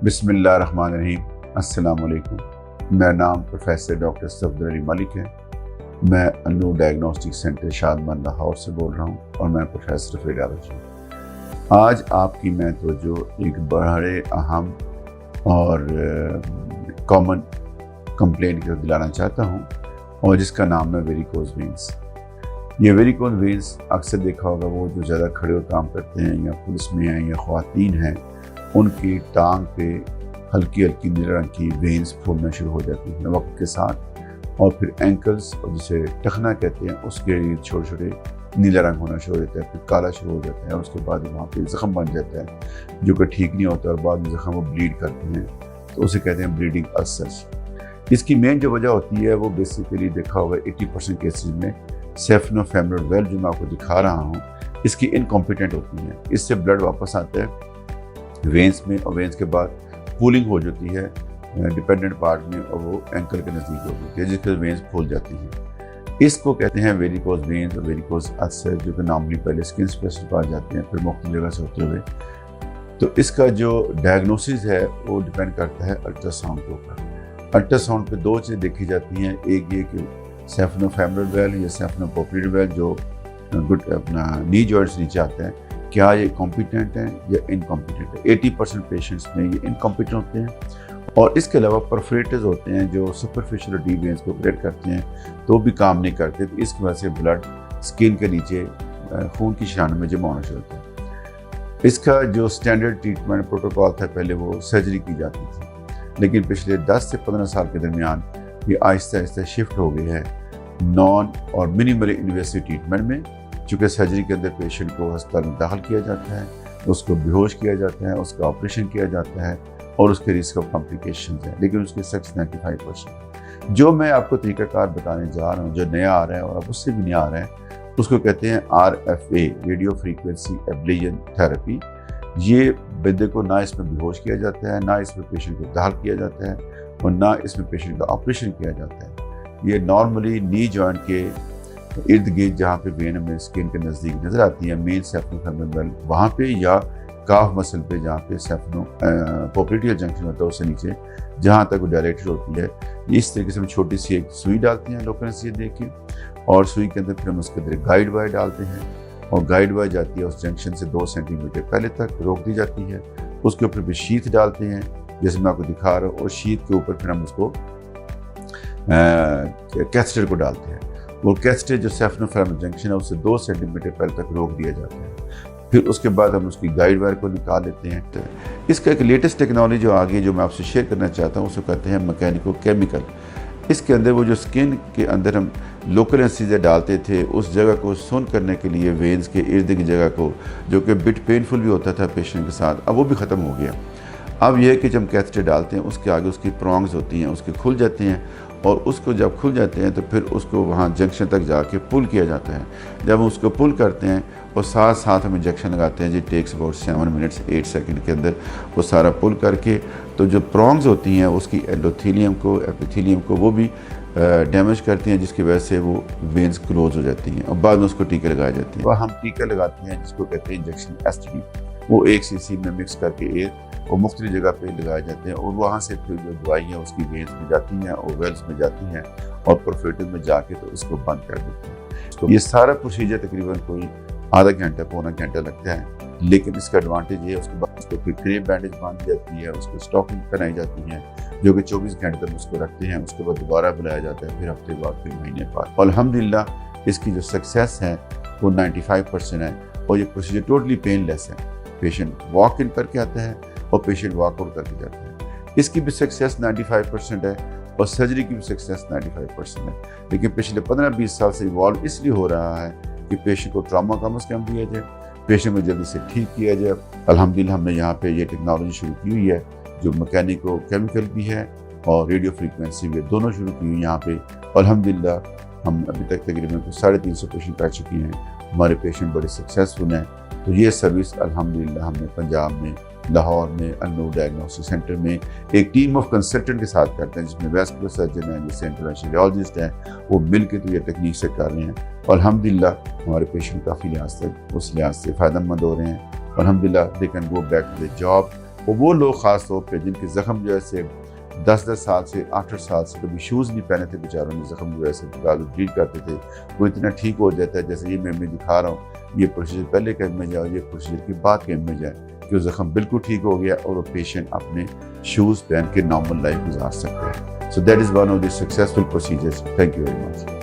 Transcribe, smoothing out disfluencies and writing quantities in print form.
बिस्मिल्लाहिर्रहमानिर्रहीम। अस्सलाम वालेकुम। मेरा नाम प्रोफेसर डॉक्टर सफदर अली मलिक है। मैं अन्नूर डायग्नोस्टिक सेंटर शादमन लाहौर से बोल रहा हूँ और मैं प्रोफेसर ऑफ रेडियोलॉजी। आज आपकी मैं तवज्जो एक बड़े अहम और कॉमन कंप्लेंट की तरफ दिलाना चाहता हूँ और जिसका नाम है वेरिकोज वेन्स। ये वेरिकोज वेन्स अक्सर देखा होगा, वो जो ज़्यादा खड़े हो काम करते हैं या पुलिस में हैं या ख़वातीन हैं, उनकी टांग पे हल्की हल्की नीले रंग की वेन्स फूलना शुरू हो जाती हैं वक्त के साथ, और फिर एंकल्स और जिसे टखना कहते हैं उसके छोटे छोटे नीला रंग होना शुरू हो जाता है, फिर काला शुरू हो जाता है। उसके बाद वहाँ पे ज़ख़म बन जाता है जो कि ठीक नहीं होता और बाद में ज़ख़म वो ब्लीड करते हैं, तो उसे कहते हैं ब्लीडिंग अल्सर्स। इसकी मेन जो वजह होती है वो बेसिकली देखा होगा 80% केसेस में सेफनोफेमरल वेल्व जो मैं आपको दिखा रहा हूँ इसकी इनकॉम्पिटेंट होती है। इससे ब्लड वापस आता है वेन्स में और वेन्स के बाद पूलिंग हो जाती है डिपेंडेंट पार्ट में और वो एंकल के नज़दीक हो जाती है जिसके वेन्स फूल जाती हैं। इसको कहते हैं वेरिकोज वेन्स और वेरिकोज अल्सर, जो कि नॉर्मली पहले स्किन स्पेशलिस्ट पाए जाते हैं फिर मुख्तलिफ जगह से होते हुए। तो इसका जो डायग्नोसिस है वो डिपेंड करता है अल्ट्रासाउंड के ऊपर। अल्ट्रासाउंड पे दो चीज़ें देखी जाती हैं, एक ये कि सेफनोफेमरल वेल्व या सेफनोपोप्लियर वेल्व जो अपना नी जॉइंट से नीचे आता है, क्या ये कॉम्पिटेंट हैं या इनकॉम्पिटेंट है। 80% पेशेंट्स में ये इनकॉम्पिटेंट होते हैं। और इसके अलावा परफोरेटर्स होते हैं जो सुपरफिशियल डी वेन्स को ऑपरेट करते हैं तो भी काम नहीं करते, तो इसकी वजह से ब्लड स्किन के नीचे खून की शान में जमा होना शुरू होता है। इसका जो स्टैंडर्ड ट्रीटमेंट प्रोटोकॉल था पहले वो सर्जरी की जाती थी, लेकिन पिछले 10 से 15 साल के दरमियान ये आहिस्ता आहिस्ता शिफ्ट हो गई है नॉन और मिनिमली इन्वेसिव ट्रीटमेंट में। चूँकि सर्जरी के अंदर पेशेंट को अस्पताल में दाखिल किया जाता है, उसको बेहोश किया जाता है, उसका ऑपरेशन किया जाता है और उसके रिस्क ऑफ कॉम्प्लिकेशंस हैं, लेकिन उसके सक्सेस 95%। जो मैं आपको तरीक़ाकार बताने जा रहा हूँ जो नया आ रहा है और अब उससे भी नया आ रहा है, उसको कहते हैं RFA, radio frequency ablation therapy. ये बंदे को ना इसमें बेहोश किया जाता है, ना इसमें पेशेंट को दाखिल किया जाता है और ना इसमें पेशेंट का ऑपरेशन किया जाता है। ये नॉर्मली नी जॉइंट के इर्द गिर्द जहाँ पे वेन में स्किन के नज़दीक नज़र आती है मेन सेफनोफेमरल वेल्व वहाँ पे, या काफ मसल पे जहाँ पे सेफनोपोप्लियर जंक्शन होता है उससे नीचे जहाँ तक वो डायरेक्टेड होती है, इस तरीके से हम छोटी सी एक सुई डालते हैं लोकल से देख के, और सुई के अंदर फिर हम उसके अंदर गाइड वायर डालते हैं और गाइड वायर जाती है उस जंक्शन से 2 सेंटीमीटर पहले तक रोक दी जाती है। उसके ऊपर फिर शीथ डालते हैं जैसे मैं आपको दिखा रहा हूँ, और शीथ के ऊपर फिर हम उसको कैथेटर को डालते हैं। वो कैथेटर जो सेफनोफेमरल जंक्शन है उससे 2 सेंटीमीटर पहले तक रोक दिया जाता है। फिर उसके बाद हम उसकी गाइड वायर को निकाल देते हैं। तो इसका एक लेटेस्ट टेक्नोलॉजी जो आ गई जो मैं आपसे शेयर करना चाहता हूँ उसको कहते हैं मैकेनिको केमिकल। इसके अंदर वो जो स्किन के अंदर हम लोकल एनेस्थीसिया डालते थे उस जगह को सुन करने के लिए वेन्स के इर्द की जगह को, जो कि बिट पेनफुल भी होता था पेशेंट के साथ, अब वो भी ख़त्म हो गया। अब यह है कि जब हम कैथेटर डालते हैं उसके आगे उसकी प्रॉन्ग्स होती हैं, उसके खुल जाते हैं और उसको जब खुल जाते हैं तो फिर उसको वहाँ जंक्शन तक जाके पुल किया जाता है। जब हम उसको पुल करते हैं और साथ साथ हम इंजेक्शन लगाते हैं, जी टेक्स अबाउट 7 मिनट्स 8 सेकंड के अंदर वो सारा पुल करके, तो जो प्रॉन्ग्स होती हैं उसकी एंडोथेलियम को एपिथेलियम को वो भी डैमेज करती हैं, जिसकी वजह से वो वेन्स क्लोज हो जाती हैं और बाद में उसको टीके लगाए जाते हैं। वह हम टीका लगाते हैं जिसको कहते हैं इंजेक्शन STD, वो 1 cc में मिक्स करके वो मुख्तलिफ जगह पे लगाए जाते हैं और वहाँ से फिर जो दवाइयाँ उसकी वेन्स में जाती हैं और वेल्स में जाती हैं और परफोरेटर में जाके तो इसको बंद कर देते हैं। तो ये सारा प्रोसीजर तकरीबन कोई आधा घंटा पौना घंटा लगता है, लेकिन इसका एडवांटेज ये है उसके बाद उसको फिर क्रेप बैंडेज बांधी जाती है, उसको स्टॉकिंग बनाई जाती है जो कि 24 घंटे तक उसको रखते हैं। उसके बाद दोबारा बुलाया जाता है, फिर हफ्ते बाद फिर महीने बाद। और अल्हम्दुलिल्लाह इसकी जो सक्सेस है वो 95% है और ये प्रोसीजर टोटली पेनलेस है। पेशेंट वॉक इन करके आता है और पेशेंट वॉक आउट करके जाता है। इसकी भी सक्सेस 95% है और सर्जरी की भी सक्सेस 95% है, लेकिन पिछले 15-20 साल से इवॉल्व इसलिए हो रहा है कि पेशेंट को ट्रामा कम से कम दिया जाए, पेशेंट को जल्दी से ठीक किया जाए। अल्हम्दुलिल्लाह हमने यहाँ पे ये टेक्नोलॉजी शुरू की हुई है जो मैकेनिको केमिकल भी है और रेडियो फ्रीक्वेंसी भी, दोनों शुरू की हुई यहाँ पे। अल्हम्दुलिल्लाह हम अभी तक तकरीबन 350 पेशेंट कर चुके हैं, हमारे पेशेंट बड़े सक्सेसफुल हैं। तो ये सर्विस अल्हम्दुलिल्लाह हमने पंजाब में लाहौर में अन्नूर डायग्नोस्टिक सेंटर में एक टीम ऑफ कंसल्टेंट के साथ करते हैं, जिसमें वेस्कुलर सर्जन हैं, जिससे इंटरवेंशनल रेडियोलॉजिस्ट हैं, वो मिल के तो ये टेक्निक से कर रहे हैं। और अल्हम्दुलिल्लाह हमारे पेशेंट काफ़ी लिहाज तक उस लिहाज से फ़ायदेमंद हो रहे हैं। अल्हम्दुलिल्लाह they can go back to the job اور وہ لوگ خاص طور پہ جن کے زخم جو ہے سے 10 سال سے 8 سال سے کبھی شوز نہیں پہنے تھے بیچاروں نے، زخم جو ہے سے ٹریٹ کرتے تھے، وہ اتنا ٹھیک ہو جاتا ہے. جیسے یہ میں دکھا رہا ہوں، یہ پروسیجر پہلے کا امیج ہے اور یہ پروسیجر کے بعد کا امیج ہے کہ وہ زخم بالکل ٹھیک ہو گیا اور وہ پیشنٹ اپنے شوز پہن کے نارمل لائف گزار سکتے ہیں. So that is one of the successful procedures. Thank you very much.